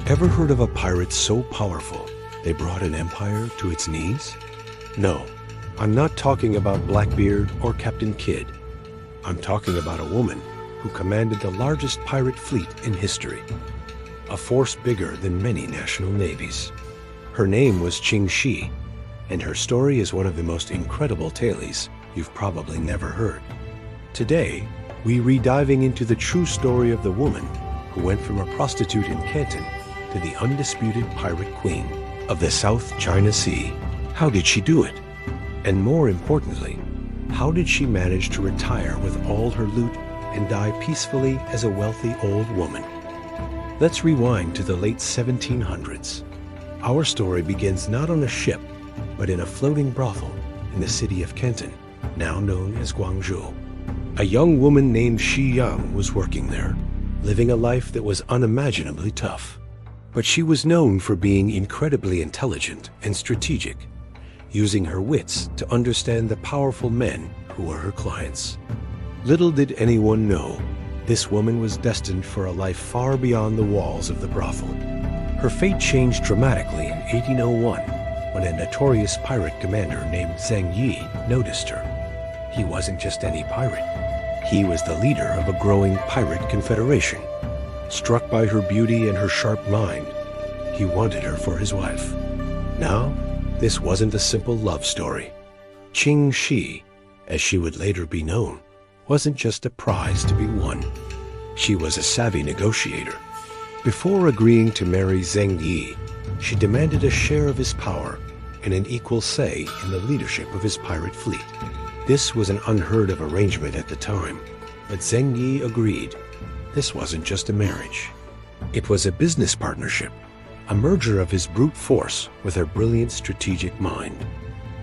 Ever heard of a pirate so powerful they brought an empire to its knees? No, I'm not talking about Blackbeard or Captain Kidd. I'm talking about a woman who commanded the largest pirate fleet in history, a force bigger than many national navies. Her name was Ching Shih, and her story is one of the most incredible tales you've probably never heard. Today, we re-diving into the true story of the woman who went from a prostitute in Canton to the undisputed pirate queen of the South China Sea. How did she do it? And more importantly, how did she manage to retire with all her loot and die peacefully as a wealthy old woman? Let's rewind to the late 1700s. Our story begins not on a ship, but in a floating brothel in the city of Canton, now known as Guangzhou. A young woman named Shih Yang was working there, living a life that was unimaginably tough. But she was known for being incredibly intelligent and strategic, using her wits to understand the powerful men who were her clients. Little did anyone know, this woman was destined for a life far beyond the walls of the brothel. Her fate changed dramatically in 1801 when a notorious pirate commander named Zheng Yi noticed her. He wasn't just any pirate. He was the leader of a growing pirate confederation. Struck by her beauty and her sharp mind, he wanted her for his wife. Now, this wasn't a simple love story. Ching Shih, as she would later be known, wasn't just a prize to be won. She was a savvy negotiator. Before agreeing to marry Zheng Yi, she demanded a share of his power and an equal say in the leadership of his pirate fleet. This was an unheard-of arrangement at the time, but Zheng Yi agreed. This wasn't just a marriage. It was a business partnership, a merger of his brute force with her brilliant strategic mind.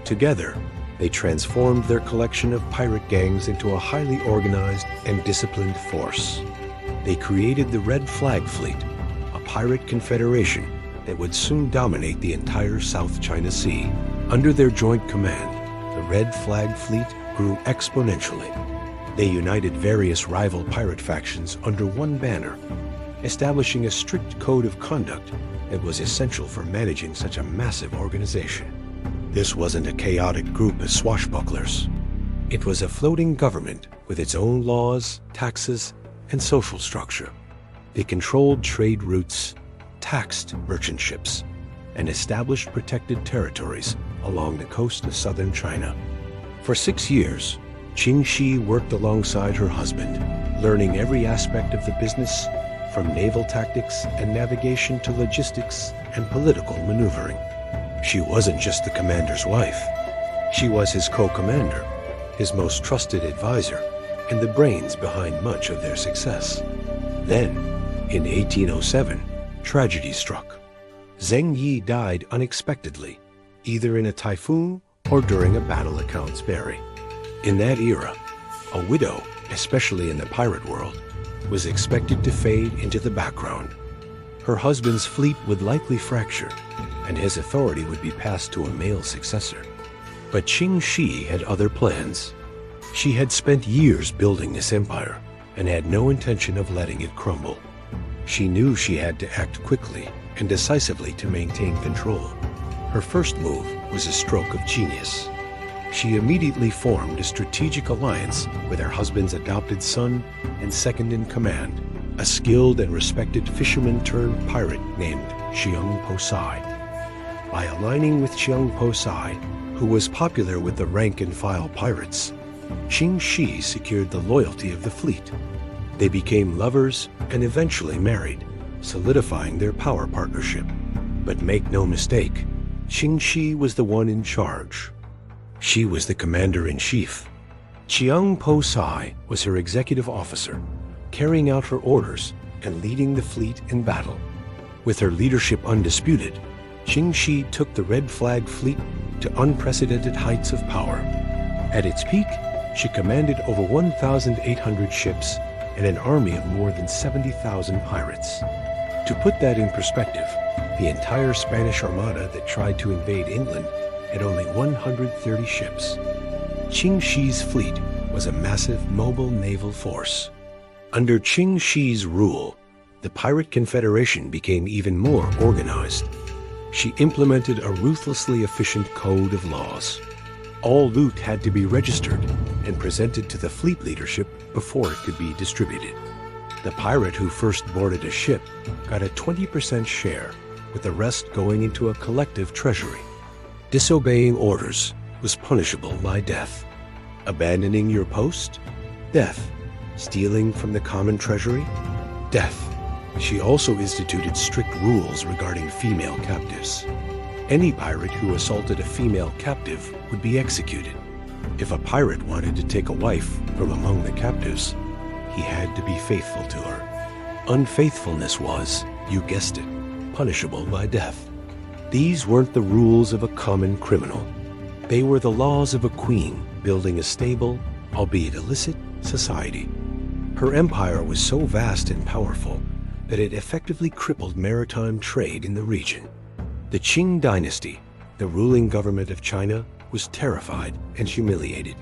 Together, they transformed their collection of pirate gangs into a highly organized and disciplined force. They created the Red Flag Fleet, a pirate confederation that would soon dominate the entire South China Sea. Under their joint command, the Red Flag Fleet grew exponentially. They united various rival pirate factions under one banner, establishing a strict code of conduct that was essential for managing such a massive organization. This wasn't a chaotic group of swashbucklers. It was a floating government with its own laws, taxes, and social structure. They controlled trade routes, taxed merchant ships, and established protected territories along the coast of southern China. For 6 years, Ching Shih worked alongside her husband, learning every aspect of the business, from naval tactics and navigation to logistics and political maneuvering. She wasn't just the commander's wife. She was his co-commander, his most trusted advisor, and the brains behind much of their success. Then, in 1807, tragedy struck. Zheng Yi died unexpectedly, either in a typhoon or during a battle, accounts vary. In that era, a widow, especially in the pirate world, was expected to fade into the background. Her husband's fleet would likely fracture, and his authority would be passed to a male successor. But Ching Shih had other plans. She had spent years building this empire and had no intention of letting it crumble. She knew she had to act quickly and decisively to maintain control. Her first move was a stroke of genius. She immediately formed a strategic alliance with her husband's adopted son and second-in-command, a skilled and respected fisherman-turned-pirate named Xiang Posai. By aligning with Xiang Posai, who was popular with the rank-and-file pirates, Ching Shih secured the loyalty of the fleet. They became lovers and eventually married, solidifying their power partnership. But make no mistake, Ching Shih was the one in charge. She was the commander-in-chief. Xiang Posai was her executive officer, carrying out her orders and leading the fleet in battle. With her leadership undisputed, Ching Shih took the Red Flag Fleet to unprecedented heights of power. At its peak, she commanded over 1,800 ships and an army of more than 70,000 pirates. To put that in perspective, the entire Spanish Armada that tried to invade England had only 130 ships. Ching Shih's fleet was a massive mobile naval force. Under Ching Shih's rule, the Pirate Confederation became even more organized. She implemented a ruthlessly efficient code of laws. All loot had to be registered and presented to the fleet leadership before it could be distributed. The pirate who first boarded a ship got a 20% share, with the rest going into a collective treasury. Disobeying orders was punishable by death. Abandoning your post? Death. Stealing from the common treasury? Death. She also instituted strict rules regarding female captives. Any pirate who assaulted a female captive would be executed. If a pirate wanted to take a wife from among the captives, he had to be faithful to her. Unfaithfulness was, you guessed it, punishable by death. These weren't the rules of a common criminal. They were the laws of a queen building a stable, albeit illicit, society. Her empire was so vast and powerful that it effectively crippled maritime trade in the region. The Qing Dynasty, the ruling government of China, was terrified and humiliated.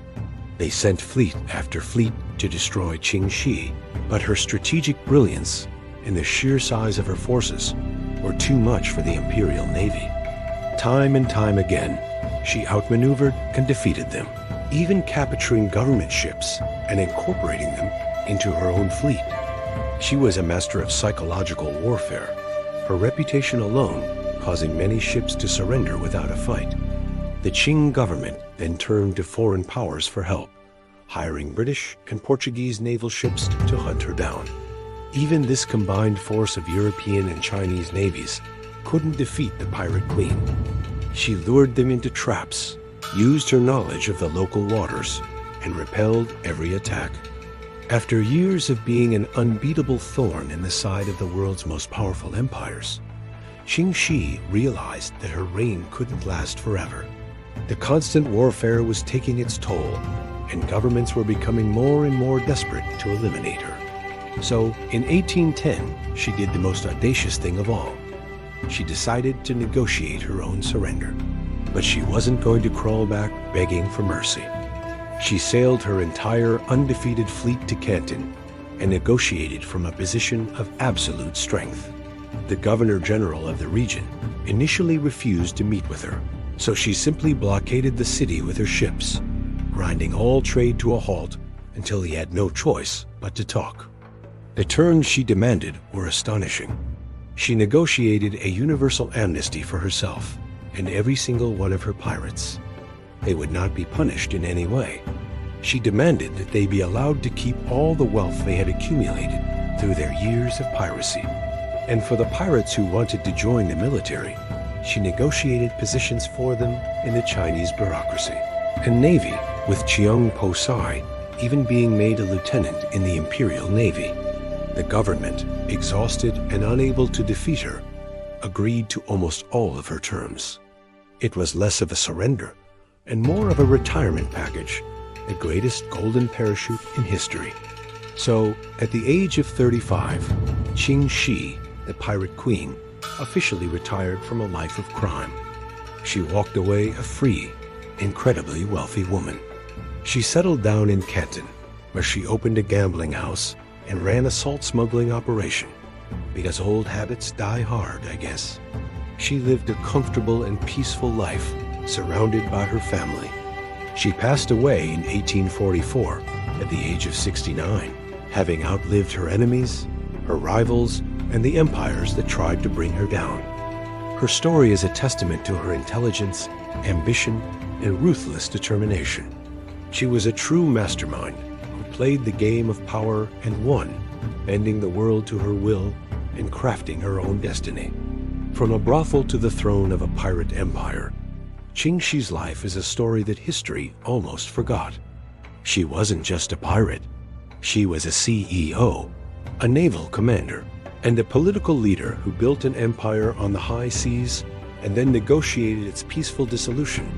They sent fleet after fleet to destroy Ching Shih, but her strategic brilliance and the sheer size of her forces were too much for the imperial navy. Time and time again, she outmaneuvered and defeated them, even capturing government ships and incorporating them into her own fleet. She was a master of psychological warfare, her reputation alone causing many ships to surrender without a fight. The Qing government then turned to foreign powers for help, hiring British and Portuguese naval ships to hunt her down. Even this combined force of European and Chinese navies couldn't defeat the pirate queen. She lured them into traps, used her knowledge of the local waters, and repelled every attack. After years of being an unbeatable thorn in the side of the world's most powerful empires, Ching Shih realized that her reign couldn't last forever. The constant warfare was taking its toll, and governments were becoming more and more desperate to eliminate her. So, in 1810, she did the most audacious thing of all. She decided to negotiate her own surrender. But she wasn't going to crawl back begging for mercy. She sailed her entire undefeated fleet to Canton and negotiated from a position of absolute strength. The governor-general of the region initially refused to meet with her, so she simply blockaded the city with her ships, grinding all trade to a halt until he had no choice but to talk. The terms she demanded were astonishing. She negotiated a universal amnesty for herself and every single one of her pirates. They would not be punished in any way. She demanded that they be allowed to keep all the wealth they had accumulated through their years of piracy. And for the pirates who wanted to join the military, she negotiated positions for them in the Chinese bureaucracy and navy, with Chiang Po-sai even being made a lieutenant in the Imperial Navy. The government, exhausted and unable to defeat her, agreed to almost all of her terms. It was less of a surrender and more of a retirement package, the greatest golden parachute in history. So, at the age of 35, Ching Shih, the pirate queen, officially retired from a life of crime. She walked away a free, incredibly wealthy woman. She settled down in Canton, where she opened a gambling house and ran a salt smuggling operation. Because old habits die hard, I guess. She lived a comfortable and peaceful life, surrounded by her family. She passed away in 1844 at the age of 69, having outlived her enemies, her rivals, and the empires that tried to bring her down. Her story is a testament to her intelligence, ambition, and ruthless determination. She was a true mastermind who played the game of power and won, bending the world to her will and crafting her own destiny. From a brothel to the throne of a pirate empire, Ching Shih's life is a story that history almost forgot. She wasn't just a pirate. She was a CEO, a naval commander, and a political leader who built an empire on the high seas and then negotiated its peaceful dissolution,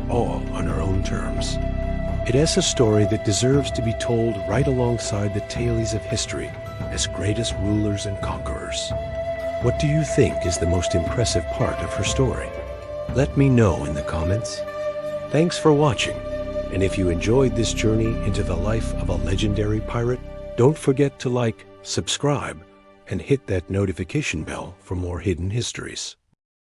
all on her own terms. It is a story that deserves to be told right alongside the tales of history as greatest rulers and conquerors. What do you think is the most impressive part of her story? Let me know in the comments. Thanks for watching, and if you enjoyed this journey into the life of a legendary pirate, don't forget to like, subscribe, and hit that notification bell for more hidden histories.